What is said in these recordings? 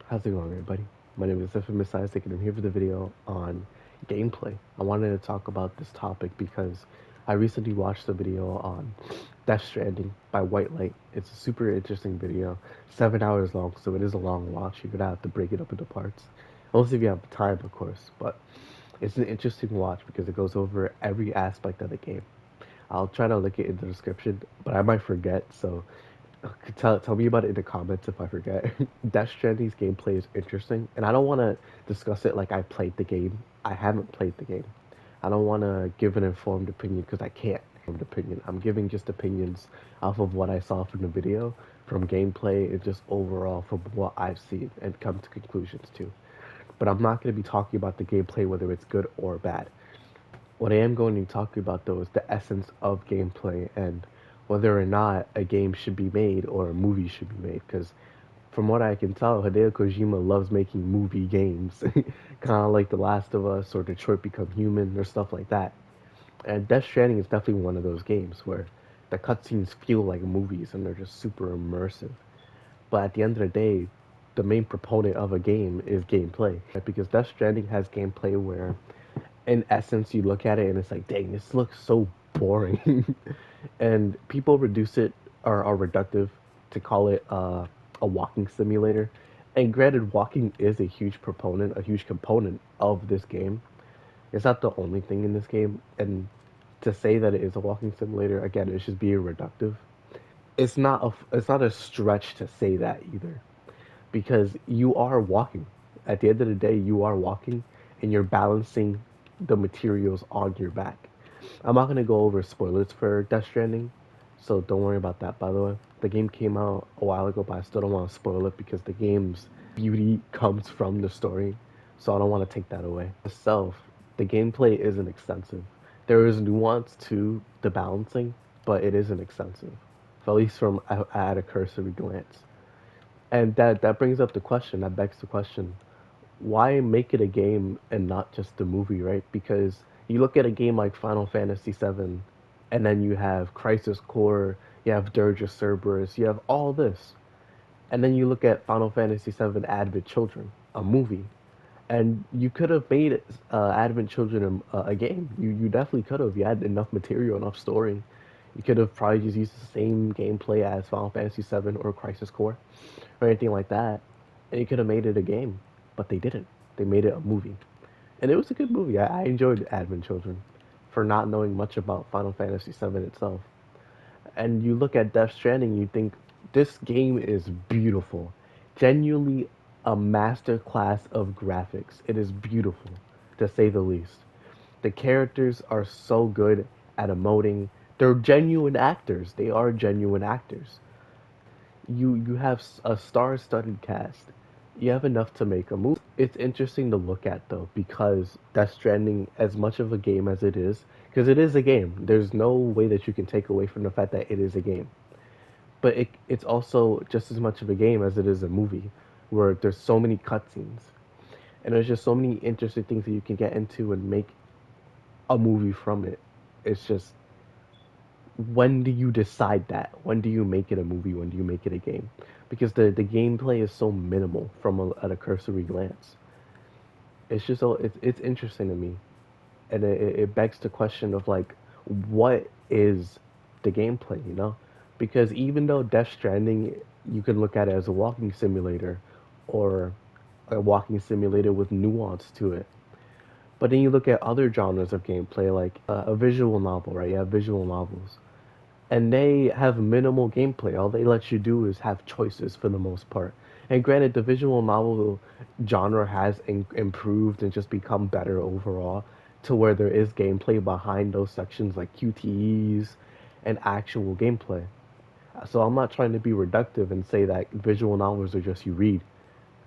How's it going, everybody? My name is Infamous Isaac, and I'm here for the video on gameplay. I wanted to talk about this topic because I recently watched a video on Death Stranding by White Light. It's a super interesting video, 7 hours long, so it is a long watch. You're gonna have to break it up into parts, unless if you have time, of course. But it's an interesting watch because it goes over every aspect of the game. I'll try to link it in the description, but I might forget, so tell me about it in the comments if I forget. Death Stranding's gameplay is interesting, and I don't want to discuss it like I played the game. I haven't played the game. I don't want to give an informed opinion because I can't. Opinion. I'm giving just opinions off of what I saw from the video, from gameplay, and just overall from what I've seen, and come to conclusions too. But I'm not going to be talking about the gameplay whether it's good or bad. What I am going to talk about though is the essence of gameplay and whether or not a game should be made or a movie should be made. Because from what I can tell, Hideo Kojima loves making movie games, kind of like The Last of Us or Detroit Become Human or stuff like that. And Death Stranding is definitely one of those games where the cutscenes feel like movies and they're just super immersive. But at the end of the day, the main proponent of a game is gameplay. Because Death Stranding has gameplay where in essence, you look at it and it's like, dang, this looks so boring. And people reduce it or are reductive to call it a walking simulator. And granted, walking is a huge component of this game. It's not the only thing in this game. And to say that it is a walking simulator, again, it's just being reductive. It's not a stretch to say that either, because you are walking. At the end of the day, you are walking and you're balancing the materials on your back. I'm not going to go over spoilers for Death Stranding, so don't worry about that, by the way. The game came out a while ago, but I still don't want to spoil it because the game's beauty comes from the story, so I don't want to take that away. Itself, the gameplay isn't extensive. There is nuance to the balancing, but it isn't extensive, at least from at a cursory glance. And that brings up the question, that begs the question, why make it a game and not just a movie, right? Because you look at a game like Final Fantasy VII, and then you have Crisis Core, you have Dirge of Cerberus, you have all this. And then you look at Final Fantasy VII Advent Children, a movie. And you could have made Advent Children a game. You definitely could have. You had enough material, enough story. You could have probably just used the same gameplay as Final Fantasy VII or Crisis Core or anything like that, and you could have made it a game, but they didn't. They made it a movie, and it was a good movie. I enjoyed Advent Children for not knowing much about Final Fantasy VII itself. And you look at Death Stranding, you think this game is beautiful, genuinely a master class of graphics. It is beautiful, to say the least. The characters are so good at emoting. They're genuine actors. They are genuine actors. You have a star-studded cast. You have enough to make a movie. It's interesting to look at though because Death Stranding, as much of a game as it is, because it is a game. There's no way that you can take away from the fact that it is a game. But it's also just as much of a game as it is a movie, where there's so many cutscenes and there's just so many interesting things that you can get into and make a movie from it. It's just, when do you decide that? When do you make it a movie? When do you make it a game? Because the gameplay is so minimal from at a cursory glance. It's just so it's interesting to me, and it begs the question of like, what is the gameplay? Because even though Death Stranding, you can look at it as a walking simulator, or a walking simulator with nuance to it. But then you look at other genres of gameplay, like a visual novel, right? You have visual novels and they have minimal gameplay. All they let you do is have choices for the most part. And granted, the visual novel genre has improved and just become better overall to where there is gameplay behind those sections like QTEs and actual gameplay. So I'm not trying to be reductive and say that visual novels are just you read,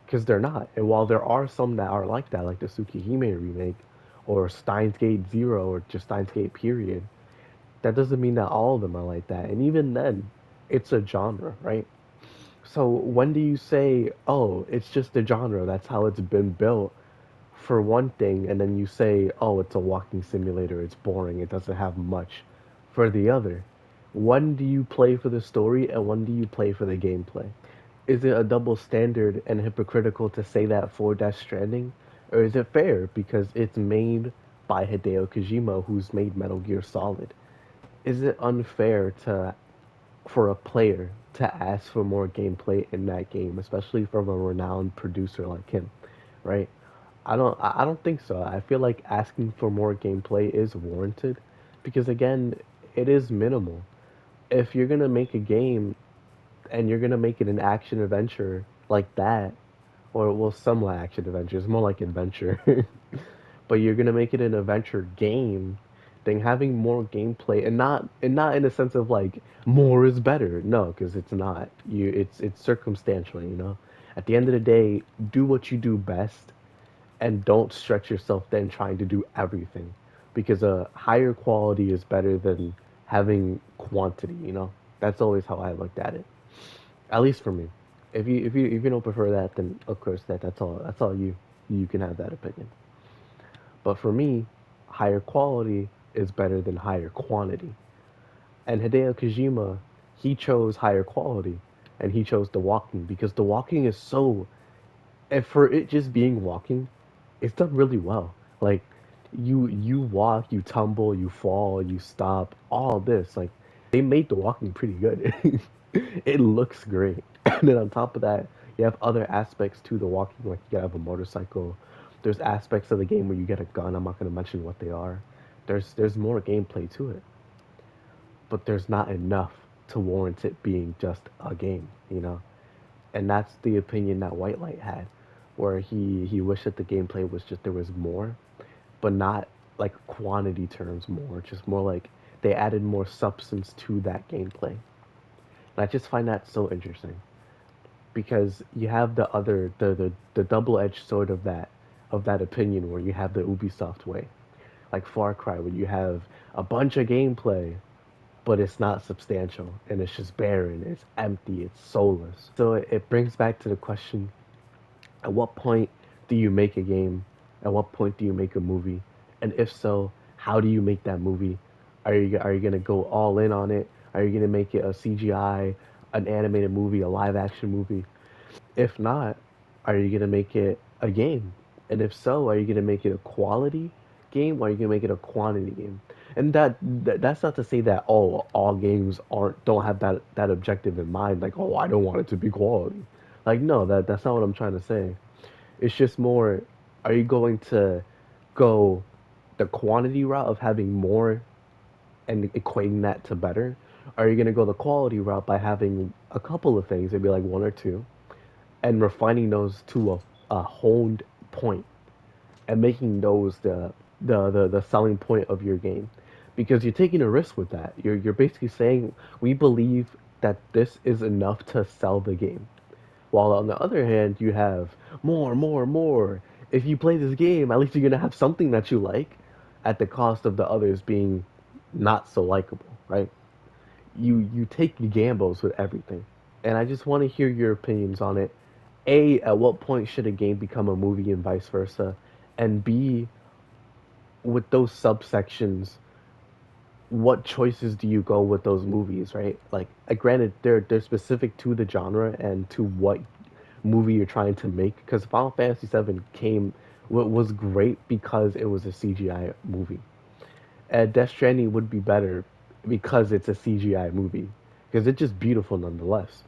because they're not. And while there are some that are like that, like the Tsukihime remake or Steins Gate Zero or just Steins Gate period, that doesn't mean that all of them are like that. And even then, it's a genre, right? So when do you say, oh, it's just a genre, that's how it's been built for one thing, and then you say, oh, it's a walking simulator, it's boring, it doesn't have much for the other? When do you play for the story and when do you play for the gameplay? is it a double standard and hypocritical to say that for Death Stranding? Or is it fair because it's made by Hideo Kojima, who's made Metal Gear Solid? Is it unfair to for a player to ask for more gameplay in that game, especially from a renowned producer like him, right? I don't think so. I feel like asking for more gameplay is warranted because again, it is minimal. If you're gonna make a game and you're gonna make it an action adventure like that, or well, some like action adventure, it's more like adventure, but you're gonna make it an adventure game, then having more gameplay and not in the sense of like more is better. No, because it's not. It's circumstantial. You know, at the end of the day, do what you do best and don't stretch yourself then trying to do everything, because a higher quality is better than having quantity. You know, that's always how I looked at it. At least for me. If you don't prefer that, then of course that's all you can have that opinion. But for me, higher quality is better than higher quantity. And Hideo Kojima, he chose higher quality, and he chose the walking because the walking is so. And for it just being walking, it's done really well. Like you walk, you tumble, you fall, you stop, all this. Like they made the walking pretty good. It looks great. And then on top of that, you have other aspects to the walking, like you have a motorcycle. There's aspects of the game where you get a gun. I'm not gonna mention what they are. There's more gameplay to it, but there's not enough to warrant it being just a game, you know? And that's the opinion that White Light had, where he wished that the gameplay was just there was more, but not like quantity terms more, just more like they added more substance to that gameplay. And I just find that so interesting because you have the other the double-edged sword of that opinion where you have the Ubisoft way, like Far Cry, where you have a bunch of gameplay, but it's not substantial and it's just barren, it's empty, it's soulless. So it brings back to the question: at what point do you make a game? At what point do you make a movie? And if so, how do you make that movie? Are you gonna go all in on it? Are you gonna make it a CGI, an animated movie, a live action movie? If not, are you gonna make it a game? And if so, are you gonna make it a quality game or are you gonna make it a quantity game? And that's not to say that all games aren't don't have that objective in mind. Like I don't want it to be quality. Like no, that's not what I'm trying to say. It's just more, are you going to go the quantity route of having more and equating that to better? Are you going to go the quality route by having a couple of things, maybe like one or two, and refining those to a honed point and making those the selling point of your game? Because you're taking a risk with that. You're basically saying we believe that this is enough to sell the game. While on the other hand, you have more, more, more. If you play this game, at least you're gonna have something that you like, at the cost of the others being not so likable, right? You take gambles with everything, and I just want to hear your opinions on it. A, at what point should a game become a movie and vice versa? And B, with those subsections, what choices do you go with those movies, right? Like, granted, they're specific to the genre and to what movie you're trying to make. Because Final Fantasy VII was great because it was a CGI movie. And Death Stranding would be better because it's a CGI movie, because it's just beautiful nonetheless.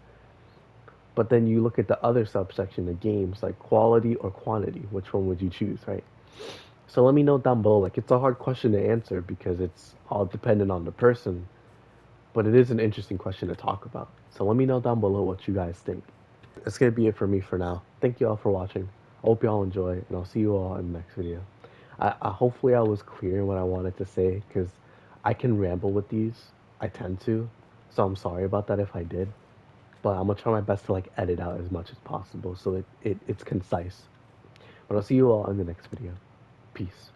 But then you look at the other subsection of games, like quality or quantity. Which one would you choose, right? So let me know down below. Like, it's a hard question to answer because it's all dependent on the person, but it is an interesting question to talk about. So let me know down below what you guys think. That's gonna be it for me for now. Thank you all for watching. I hope you all enjoy, and I'll see you all in the next video. Hopefully I was clear in what I wanted to say, because I can ramble with these. I tend to, so I'm sorry about that if I did. But I'm gonna try my best to like edit out as much as possible so it's concise. But I'll see you all in the next video. Peace.